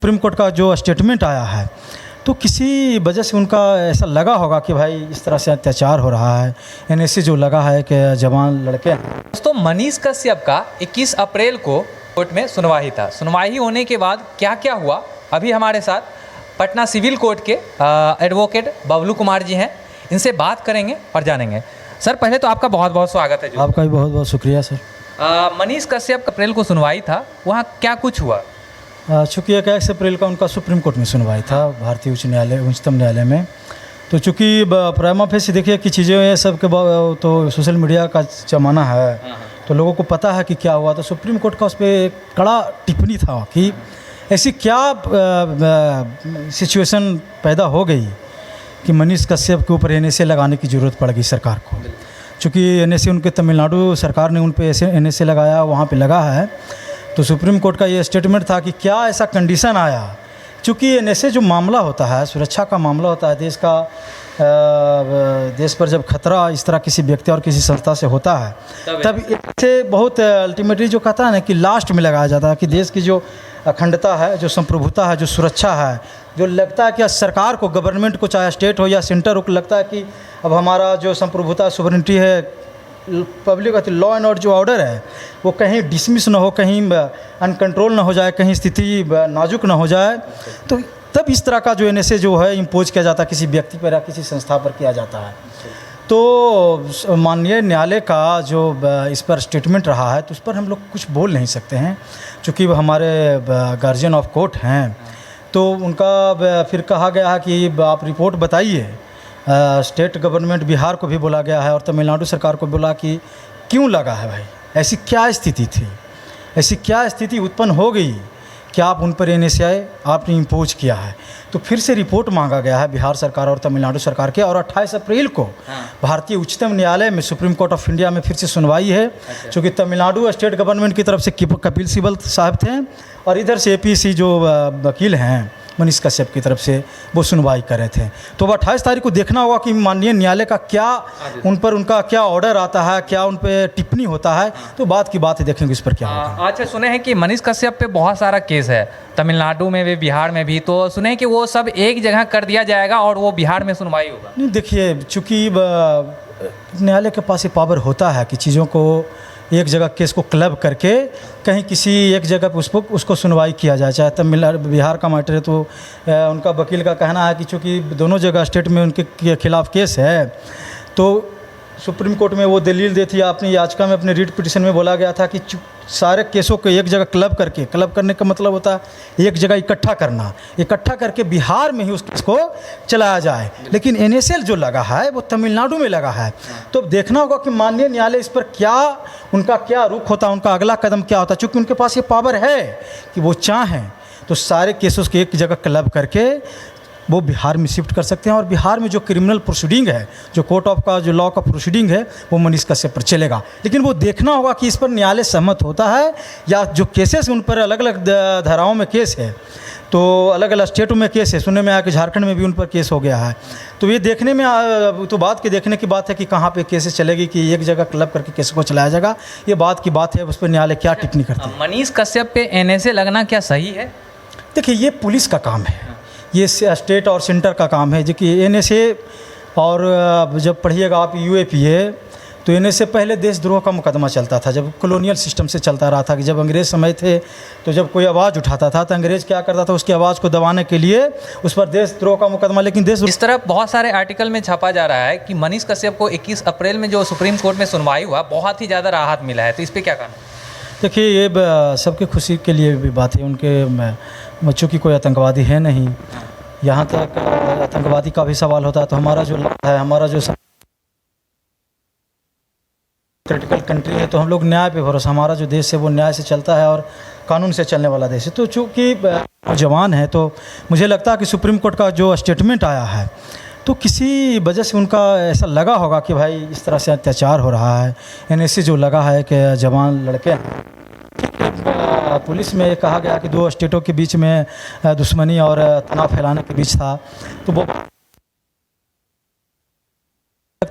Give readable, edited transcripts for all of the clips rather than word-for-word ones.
Supreme court का जो statement आया है तो किसी वजह से उनका ऐसा लगा होगा कि भाई इस तरह से अत्याचार हो रहा है, एनएसए जो लगा है कि जवान लड़के हैं। दोस्तों, मनीष कश्यप का 21 अप्रैल को कोर्ट में सुनवाई था। सुनवाई होने के बाद क्या क्या हुआ, अभी हमारे साथ पटना सिविल कोर्ट के एडवोकेट बबलू कुमार जी हैं, इनसे बात करेंगे और जानेंगे। सर, पहले तो आपका बहुत बहुत स्वागत है जी। आपका भी बहुत बहुत शुक्रिया सर। मनीष कश्यप अप्रैल को सुनवाई था, वहाँ क्या कुछ हुआ? चूँकि 21 अप्रैल का उनका सुप्रीम कोर्ट में सुनवाई था, भारतीय उच्चतम न्यायालय में। तो चूँकि प्राइमा फेसी देखिए कि चीज़ें ये सब के तो सोशल मीडिया का ज़माना है, तो लोगों को पता है कि क्या हुआ। तो सुप्रीम कोर्ट का उस पर कड़ा टिप्पणी था कि ऐसी क्या सिचुएशन पैदा हो गई कि मनीष कश्यप के ऊपर एनएसए लगाने की ज़रूरत पड़ गई सरकार को। चूँकि एनएसए उनके तमिलनाडु सरकार ने उन पर ऐसे एनएसए लगाया, वहाँ पे लगा है। तो सुप्रीम कोर्ट का ये स्टेटमेंट था कि क्या ऐसा कंडीशन आया, चूँकि एनएसए जो मामला होता है, सुरक्षा का मामला होता है, देश पर जब खतरा इस तरह किसी व्यक्ति और किसी संस्था से होता है तब इससे बहुत अल्टीमेटली जो कहता है ना कि लास्ट में लगाया जाता है कि देश की जो अखंडता है, जो संप्रभुता है, जो सुरक्षा है, जो लगता है कि सरकार को, गवर्नमेंट को, चाहे स्टेट हो या सेंटर हो, लगता है कि अब हमारा जो संप्रभुता सुवरेनिटी है, पब्लिक लॉ एंड ऑर्डर जो ऑर्डर है वो कहीं डिसमिस ना हो, कहीं अनकंट्रोल ना हो जाए, कहीं स्थिति नाजुक ना हो जाए, तो तब इस तरह का जो एनएसए जो है इम्पोज किया जाता है, किसी व्यक्ति पर या किसी संस्था पर किया जाता है। तो माननीय न्यायालय का जो इस पर स्टेटमेंट रहा है तो उस पर हम लोग कुछ बोल नहीं सकते हैं, चूँकि वो हमारे गार्जियन ऑफ कोर्ट हैं। तो उनका फिर कहा गया है कि आप रिपोर्ट बताइए। स्टेट गवर्नमेंट बिहार को भी बोला गया है और तमिलनाडु सरकार को बोला कि क्यों लगा है भाई, ऐसी क्या स्थिति थी, ऐसी क्या स्थिति उत्पन्न हो गई कि आप उन पर एनएसए आपने इम्पोज किया है। तो फिर से रिपोर्ट मांगा गया है बिहार सरकार और तमिलनाडु सरकार के, और 28 अप्रैल को भारतीय उच्चतम न्यायालय में, सुप्रीम कोर्ट ऑफ इंडिया में फिर से सुनवाई है। क्योंकि तमिलनाडु स्टेट गवर्नमेंट की तरफ से कपिल सिब्बल साहब थे और इधर से एपीसी जो वकील हैं मनीष कश्यप की तरफ से, वो सुनवाई कर रहे थे। तो 28 तारीख को देखना होगा कि माननीय न्यायालय का क्या उन पर, उनका क्या ऑर्डर आता है, क्या उन पर टिप्पणी होता है। तो बात की बात है, देखेंगे इस पर क्या होगा। अच्छा, सुने हैं कि मनीष कश्यप पे बहुत सारा केस है, तमिलनाडु में भी, बिहार में भी, तो सुने हैं कि वो सब एक जगह कर दिया जाएगा और वो बिहार में सुनवाई होगा। नहीं, देखिए, चूँकि न्यायालय के पास ये पावर होता है कि चीज़ों को एक जगह केस को क्लब करके कहीं किसी एक जगह पर उसको सुनवाई किया जाए। चाहे तमिलनाडु बिहार का मैटर है तो उनका वकील का कहना है कि चूँकि दोनों जगह स्टेट में उनके खिलाफ केस है, तो सुप्रीम कोर्ट में वो दलील दी थी, अपनी याचिका में, अपने रीट पिटीशन में बोला गया था कि सारे केसों को एक जगह क्लब करने का मतलब होता है एक जगह इकट्ठा करके बिहार में ही उस केस को चलाया जाए। लेकिन एनएसए जो लगा है वो तमिलनाडु में लगा है। तो देखना होगा कि माननीय न्यायालय इस पर उनका क्या रुख होता है, उनका अगला कदम क्या होता है। चूँकि उनके पास ये पावर है कि वो चाहें तो सारे केसों को एक जगह क्लब करके वो बिहार में शिफ्ट कर सकते हैं, और बिहार में जो क्रिमिनल प्रोसीडिंग है, जो कोर्ट ऑफ का जो लॉ का प्रोसीडिंग है, वो मनीष कश्यप पर चलेगा। लेकिन वो देखना होगा कि इस पर न्यायालय सहमत होता है या जो केसेस उन पर अलग अलग धाराओं में केस है, तो अलग अलग स्टेटों में केस है। सुनने में आया कि झारखंड में भी उन पर केस हो गया है। तो ये देखने में तो बात के देखने की बात है कि कहाँ पे केसेस चलेगी, कि एक जगह क्लब करके केस को चलाया जाएगा, ये बात की बात है। उस पर न्यायालय क्या टिप्पणी करते हैं। मनीष कश्यप पे एनएसए लगना क्या सही है? देखिए, ये पुलिस का काम है, ये स्टेट और सेंटर का काम है। जो कि एनएसए, और जब पढ़िएगा आप यूएपीए, तो एनएसए पहले देशद्रोह का मुकदमा चलता था, जब कॉलोनियल सिस्टम से चलता रहा था कि जब अंग्रेज़ समय थे तो जब कोई आवाज़ उठाता था तो अंग्रेज़ क्या करता था, उसकी आवाज़ को दबाने के लिए उस पर देशद्रोह का मुकदमा। लेकिन इस तरह बहुत सारे आर्टिकल में छापा जा रहा है कि मनीष कश्यप को 21 अप्रैल में जो सुप्रीम कोर्ट में सुनवाई हुआ, बहुत ही ज़्यादा राहत मिला है, तो इस पर क्या कहना? देखिए, ये सबकी खुशी के लिए भी बात है। उनके बच्चों की कोई आतंकवादी है नहीं। यहाँ तक आतंकवादी का भी सवाल होता है तो हमारा जो है, हमारा जो क्रिटिकल कंट्री है, तो हम लोग न्याय पे भरोसा, हमारा जो देश है वो न्याय से चलता है और कानून से चलने वाला देश है। तो चूँकि जवान है, तो मुझे लगता है कि सुप्रीम कोर्ट का जो स्टेटमेंट आया है तो किसी वजह से उनका ऐसा लगा होगा कि भाई इस तरह से अत्याचार हो रहा है, एनएसए जो लगा है कि जवान लड़के हैं। पुलिस में कहा गया कि दो स्टेटों के बीच में दुश्मनी और तनाव फैलाने के बीच था। तो वो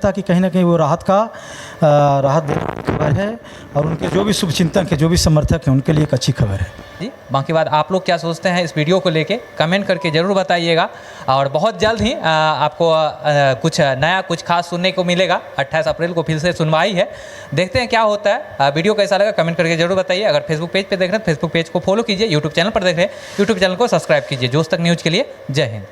लगता है कि कहीं ना कहीं वो राहत देने की खबर है, और उनके जो भी शुभचिंतक हैं, जो भी समर्थक हैं, उनके लिए एक अच्छी खबर है जी। बाकी बात आप लोग क्या सोचते हैं इस वीडियो को लेके कमेंट करके ज़रूर बताइएगा, और बहुत जल्द ही आपको कुछ नया कुछ खास सुनने को मिलेगा। 28 अप्रैल को फिर से सुनवाई है, देखते हैं क्या होता है। वीडियो कैसा लगा कमेंट करके जरूर बताइए। अगर फेसबुक पेज पे देख रहे हैं फेसबुक पेज को फॉलो कीजिए, यूट्यूब चैनल पर देख रहे हैं यूट्यूब चैनल को सब्सक्राइब कीजिए। जोश तक न्यूज़ के लिए जय हिंद।